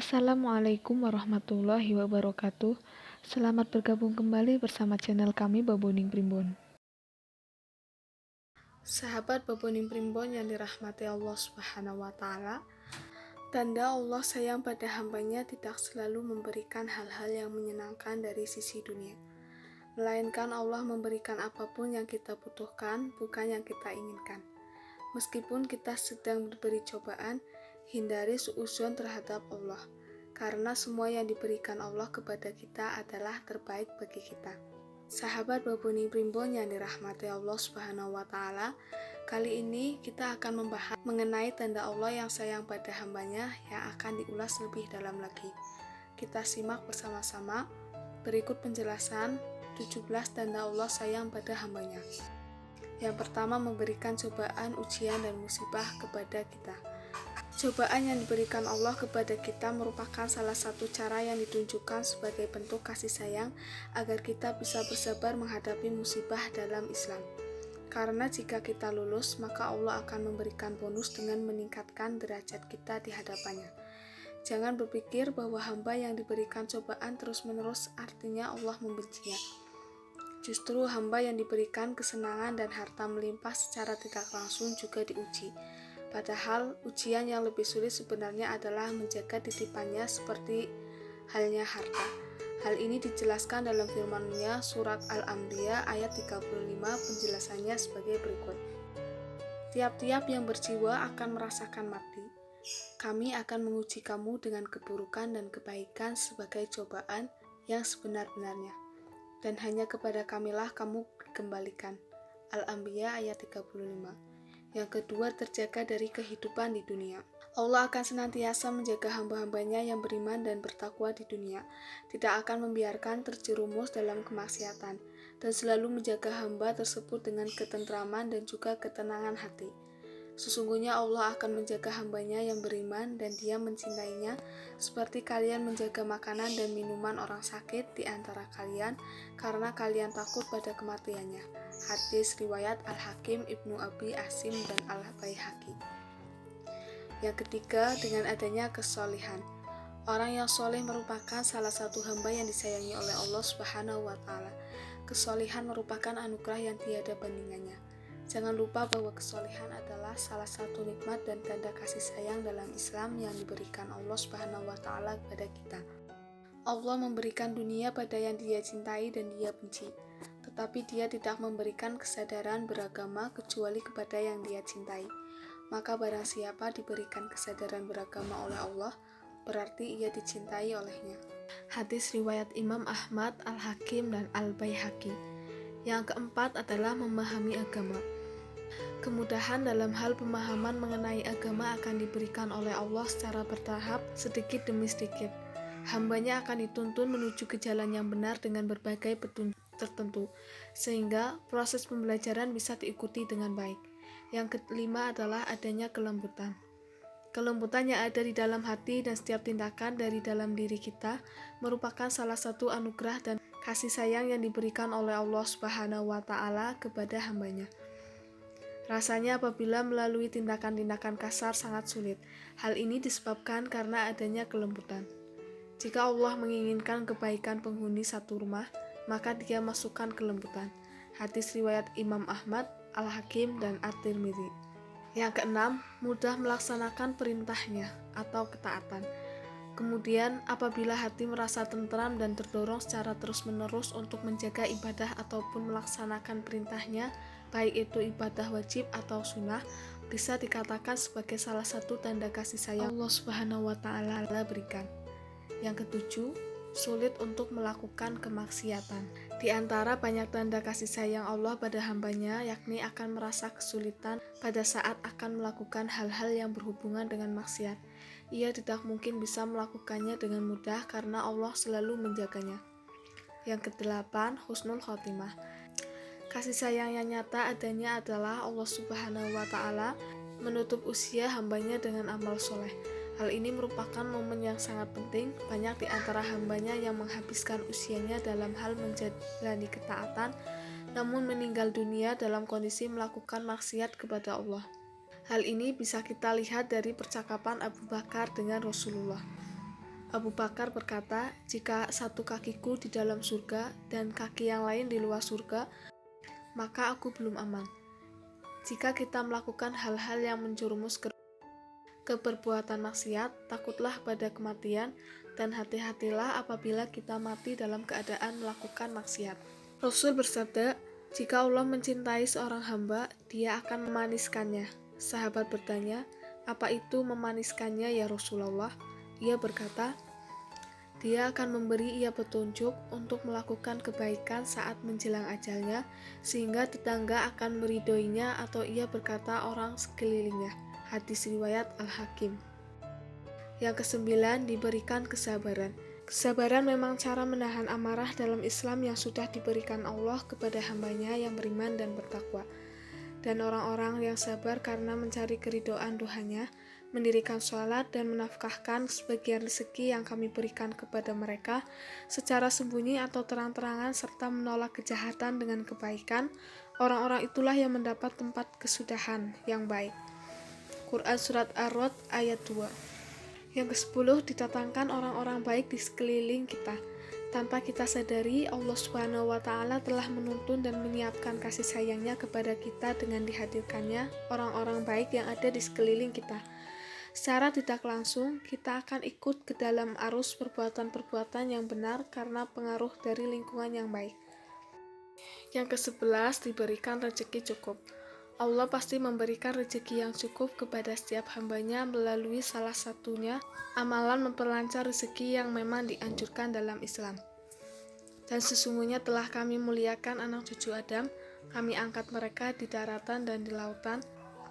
Assalamualaikum warahmatullahi wabarakatuh. Selamat bergabung kembali bersama channel kami Baboning Primbon. Sahabat Baboning Primbon yang dirahmati Allah Subhanahu wa taala, tanda Allah sayang pada hambanya tidak selalu memberikan hal-hal yang menyenangkan dari sisi dunia, melainkan Allah memberikan apapun yang kita butuhkan, bukan yang kita inginkan. Meskipun kita sedang diberi cobaan, hindari suudzon terhadap Allah, karena semua yang diberikan Allah kepada kita adalah terbaik bagi kita. Sahabat Baboning Primbon yang dirahmati Allah Subhanahu wa taala, kali ini kita akan membahas mengenai tanda Allah yang sayang pada hambanya yang akan diulas lebih dalam lagi. Kita simak bersama-sama. Berikut penjelasan 17 tanda Allah sayang pada hambanya. Yang pertama, memberikan cobaan, ujian, dan musibah kepada kita. Cobaan yang diberikan Allah kepada kita merupakan salah satu cara yang ditunjukkan sebagai bentuk kasih sayang agar kita bisa bersabar menghadapi musibah dalam Islam. Karena jika kita lulus, maka Allah akan memberikan bonus dengan meningkatkan derajat kita di hadapannya. Jangan berpikir bahwa hamba yang diberikan cobaan terus-menerus artinya Allah membencinya. Justru hamba yang diberikan kesenangan dan harta melimpah secara tidak langsung juga diuji. Padahal ujian yang lebih sulit sebenarnya adalah menjaga titipannya seperti halnya harta. Hal ini dijelaskan dalam firman-Nya surat Al-Anbiya ayat 35, penjelasannya sebagai berikut. Tiap-tiap yang berjiwa akan merasakan mati. Kami akan menguji kamu dengan keburukan dan kebaikan sebagai cobaan yang sebenar-benarnya. Dan hanya kepada kamilah kamu dikembalikan. Al-Anbiya ayat 35. Yang kedua, terjaga dari kehidupan di dunia. Allah akan senantiasa menjaga hamba-hambanya yang beriman dan bertakwa di dunia, tidak akan membiarkan terjerumus dalam kemaksiatan, dan selalu menjaga hamba tersebut dengan ketentraman dan juga ketenangan hati. Sesungguhnya Allah akan menjaga hambanya yang beriman dan Dia mencintainya, seperti kalian menjaga makanan dan minuman orang sakit di antara kalian, karena kalian takut pada kematiannya. Hadis riwayat Al-Hakim, Ibnu Abi Asim, dan Al-Baihaqi. Yang ketiga, dengan adanya kesolehan. Orang yang soleh merupakan salah satu hamba yang disayangi oleh Allah Subhanahu wa taala. Kesolehan merupakan anugerah yang tiada bandingannya. Jangan lupa bahwa kesolehan adalah salah satu nikmat dan tanda kasih sayang dalam Islam yang diberikan Allah Subhanahu wa taala kepada kita. Allah memberikan dunia pada yang Dia cintai dan Dia benci, tetapi Dia tidak memberikan kesadaran beragama kecuali kepada yang Dia cintai. Maka barang siapa diberikan kesadaran beragama oleh Allah, berarti ia dicintai olehnya. Hadis riwayat Imam Ahmad, Al-Hakim, dan Al-Baihaqi. Yang keempat adalah memahami agama. Kemudahan dalam hal pemahaman mengenai agama akan diberikan oleh Allah secara bertahap, sedikit demi sedikit. Hambanya akan dituntun menuju ke jalan yang benar dengan berbagai petunjuk tertentu, sehingga proses pembelajaran bisa diikuti dengan baik. Yang kelima adalah adanya kelembutan. Kelembutan yang ada di dalam hati dan setiap tindakan dari dalam diri kita merupakan salah satu anugerah dan kasih sayang yang diberikan oleh Allah Subhanahu wa taala kepada hambanya. Rasanya apabila melalui tindakan-tindakan kasar sangat sulit. Hal ini disebabkan karena adanya kelembutan. Jika Allah menginginkan kebaikan penghuni satu rumah, maka Dia masukkan kelembutan. Hadis riwayat Imam Ahmad, Al-Hakim, dan At-Tirmidzi. Yang keenam, mudah melaksanakan perintahnya atau ketaatan. Kemudian, apabila hati merasa tentram dan terdorong secara terus-menerus untuk menjaga ibadah ataupun melaksanakan perintahnya, baik itu ibadah wajib atau sunnah, bisa dikatakan sebagai salah satu tanda kasih sayang Allah Subhanahu wa taala berikan. Yang ketujuh, sulit untuk melakukan kemaksiatan. Di antara banyak tanda kasih sayang Allah pada hambanya, yakni akan merasa kesulitan pada saat akan melakukan hal-hal yang berhubungan dengan maksiat. Ia tidak mungkin bisa melakukannya dengan mudah karena Allah selalu menjaganya. Yang kedelapan, husnul khotimah. Kasih sayang yang nyata adanya adalah Allah Subhanahu wa taala menutup usia hambanya dengan amal soleh. Hal ini merupakan momen yang sangat penting. Banyak di antara hambanya yang menghabiskan usianya dalam hal menjalani ketaatan, namun meninggal dunia dalam kondisi melakukan maksiat kepada Allah. Hal ini bisa kita lihat dari percakapan Abu Bakar dengan Rasulullah. Abu Bakar berkata, jika satu kakiku di dalam surga dan kaki yang lain di luar surga, maka aku belum aman. Jika kita melakukan hal-hal yang menjerumus ke perbuatan maksiat, takutlah pada kematian, dan hati-hatilah apabila kita mati dalam keadaan melakukan maksiat. Rasul bersabda, jika Allah mencintai seorang hamba, dia akan memaniskannya. Sahabat bertanya, apa itu memaniskannya ya Rasulullah? Ia berkata, dia akan memberi ia petunjuk untuk melakukan kebaikan saat menjelang ajalnya, sehingga tetangga akan meridhoinya atau ia berkata orang sekelilingnya. Hadis riwayat Al-Hakim. Yang kesembilan, diberikan kesabaran. Kesabaran memang cara menahan amarah dalam Islam yang sudah diberikan Allah kepada hambanya yang beriman dan bertakwa. Dan orang-orang yang sabar karena mencari keridhaan Tuhannya, mendirikan sholat dan menafkahkan sebagian rezeki yang kami berikan kepada mereka secara sembunyi atau terang-terangan serta menolak kejahatan dengan kebaikan, orang-orang itulah yang mendapat tempat kesudahan yang baik. Quran Surat Ar-Rod ayat 2. Yang ke-10, ditatangkan orang-orang baik di sekeliling kita. Tanpa kita sadari, Allah Subhanahu wa Ta'ala telah menuntun dan menyiapkan kasih sayangnya kepada kita dengan dihadirkannya orang-orang baik yang ada di sekeliling kita. Secara tidak langsung, kita akan ikut ke dalam arus perbuatan-perbuatan yang benar karena pengaruh dari lingkungan yang baik. Yang ke-11, diberikan rezeki cukup. Allah pasti memberikan rezeki yang cukup kepada setiap hambanya melalui salah satunya amalan memperlancar rezeki yang memang dianjurkan dalam Islam. Dan sesungguhnya telah kami muliakan anak cucu Adam, kami angkat mereka di daratan dan di lautan,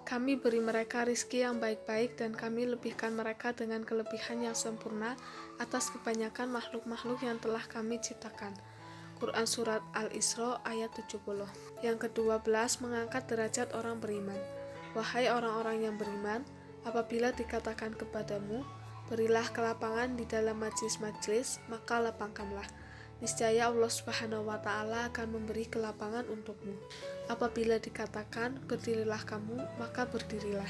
kami beri mereka rizki yang baik-baik dan kami lebihkan mereka dengan kelebihan yang sempurna atas kebanyakan makhluk-makhluk yang telah kami ciptakan. Quran Surat Al-Isra ayat 70. Yang ke-12, mengangkat derajat orang beriman. Wahai orang-orang yang beriman, apabila dikatakan kepadamu, berilah kelapangan di dalam majlis-majlis, maka lapangkanlah. Niscaya Allah Subhanahu wa Ta'ala akan memberi kelapangan untukmu. Apabila dikatakan, berdirilah kamu, maka berdirilah.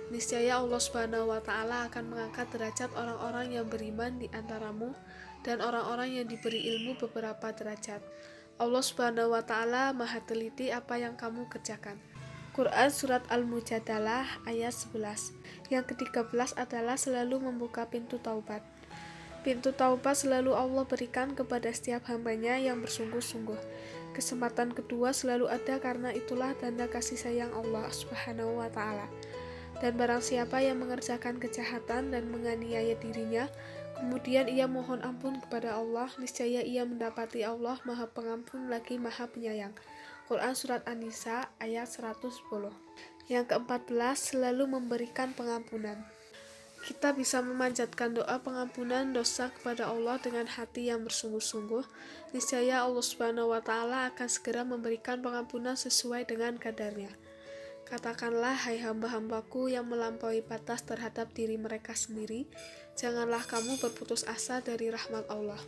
Niscaya Allah Subhanahu wa Ta'ala akan mengangkat derajat orang-orang yang beriman di antaramu dan orang-orang yang diberi ilmu beberapa derajat. Allah Subhanahu wa Ta'ala Maha teliti apa yang kamu kerjakan. Quran Surat Al-Mujadalah ayat 11. Yang ke-13 adalah selalu membuka pintu taubat. Pintu taubat selalu Allah berikan kepada setiap hambanya yang bersungguh-sungguh. Kesempatan kedua selalu ada karena itulah tanda kasih sayang Allah Subhanahu wa Ta'ala. Dan barang siapa yang mengerjakan kejahatan dan menganiaya dirinya, kemudian ia mohon ampun kepada Allah, niscaya ia mendapati Allah Maha Pengampun lagi Maha Penyayang. Quran Surat An-Nisa ayat 110. Yang ke-14, selalu memberikan pengampunan. Kita bisa memanjatkan doa pengampunan dosa kepada Allah dengan hati yang bersungguh-sungguh. Niscaya Allah Subhanahu wa Ta'ala akan segera memberikan pengampunan sesuai dengan kadarnya. Katakanlah, hai hamba-hambaku yang melampaui batas terhadap diri mereka sendiri, janganlah kamu berputus asa dari rahmat Allah.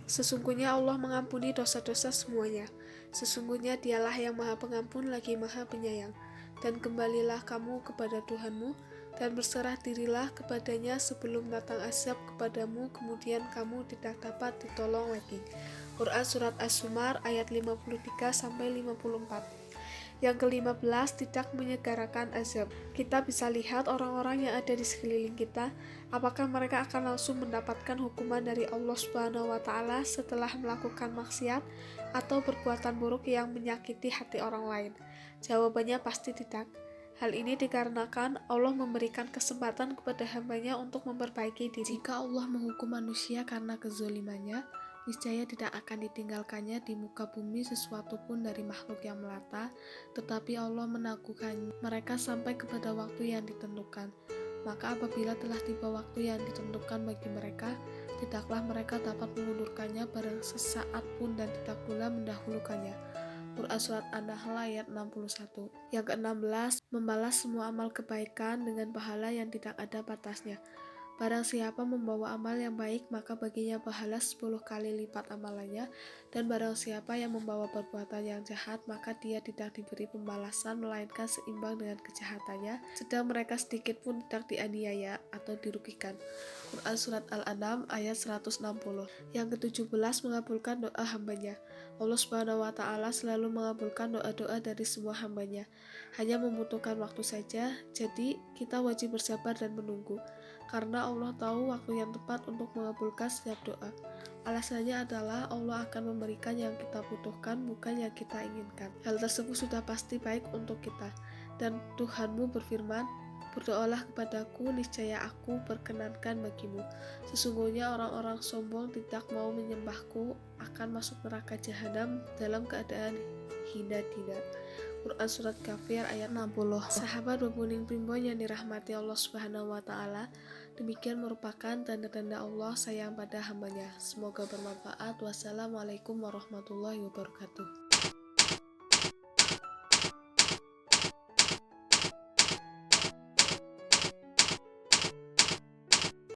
Sesungguhnya Allah mengampuni dosa-dosa semuanya. Sesungguhnya Dialah yang Maha Pengampun lagi Maha Penyayang. Dan kembalilah kamu kepada Tuhanmu, dan berserah dirilah kepadanya sebelum datang azab kepadamu, kemudian kamu tidak dapat ditolong lagi. Quran Surat As-Zumar ayat 53-54. Yang ke-15, tidak menyegarakan azab. Kita bisa lihat orang-orang yang ada di sekeliling kita, apakah mereka akan langsung mendapatkan hukuman dari Allah Subhanahu wa Ta'ala setelah melakukan maksiat atau perbuatan buruk yang menyakiti hati orang lain? Jawabannya pasti tidak. Hal ini dikarenakan Allah memberikan kesempatan kepada hambanya untuk memperbaiki diri. Jika Allah menghukum manusia karena kezolimannya, niscaya tidak akan ditinggalkannya di muka bumi sesuatu pun dari makhluk yang melata, tetapi Allah menangguhkan mereka sampai kepada waktu yang ditentukan. Maka apabila telah tiba waktu yang ditentukan bagi mereka, tidaklah mereka dapat mengundurkannya barang sesaat pun dan tidak pula mendahulukannya. Quran Surat An-Nahl ayat 61. Yang ke-16, membalas semua amal kebaikan dengan pahala yang tidak ada batasnya. Barang siapa membawa amal yang baik, maka baginya pahala 10 kali lipat amalannya, dan barang siapa yang membawa perbuatan yang jahat, maka dia tidak diberi pembalasan melainkan seimbang dengan kejahatannya, sedang mereka sedikit pun tidak dianiaya atau dirugikan. Quran Surat Al-An'am ayat 160. Yang ke-17, mengabulkan doa hambanya. Allah Subhanahu wa Ta'ala selalu mengabulkan doa-doa dari semua hambanya. Hanya membutuhkan waktu saja, jadi kita wajib bersabar dan menunggu, karena Allah tahu waktu yang tepat untuk mengabulkan setiap doa. Alasannya adalah Allah akan memberikan yang kita butuhkan, bukan yang kita inginkan. Hal tersebut sudah pasti baik untuk kita. Dan Tuhanmu berfirman, berdoalah kepadaku, niscaya aku berkenankan bagimu. Sesungguhnya orang-orang sombong tidak mau menyembahku akan masuk neraka jahanam dalam keadaan hina dina. Quran Surat Kafir ayat 60. Sahabat Bapuning Primbon yang dirahmati Allah Subhanahu wa Ta'ala, demikian merupakan tanda-tanda Allah sayang pada hambanya. Semoga bermanfaat. Wassalamualaikum warahmatullahi wabarakatuh.